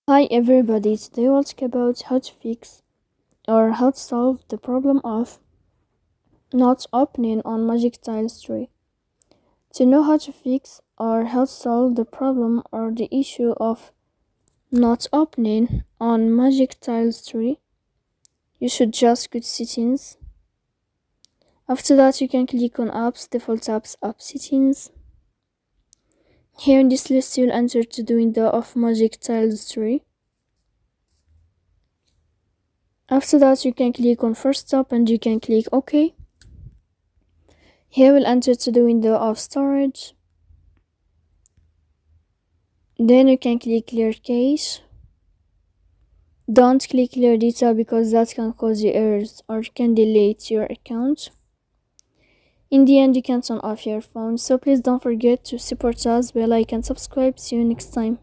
Hi everybody, today we'll talk about how to fix or how to solve the problem of not opening on Magic Tiles 3. To know how to fix or how to solve the problem or the issue of not opening on Magic Tiles 3, you should just go to settings. After that you can click on apps, default apps, app settings. Here in this list you'll enter to the window of Magic Tiles 3. After that you can click on first stop and you can click OK. Here we'll enter to the window of storage. Then you can click clear cache. Don't click clear data because that can cause you errors or can delete your account. In the end you can turn off your phone, so please don't forget to support us, bell icon, subscribe. See you next time.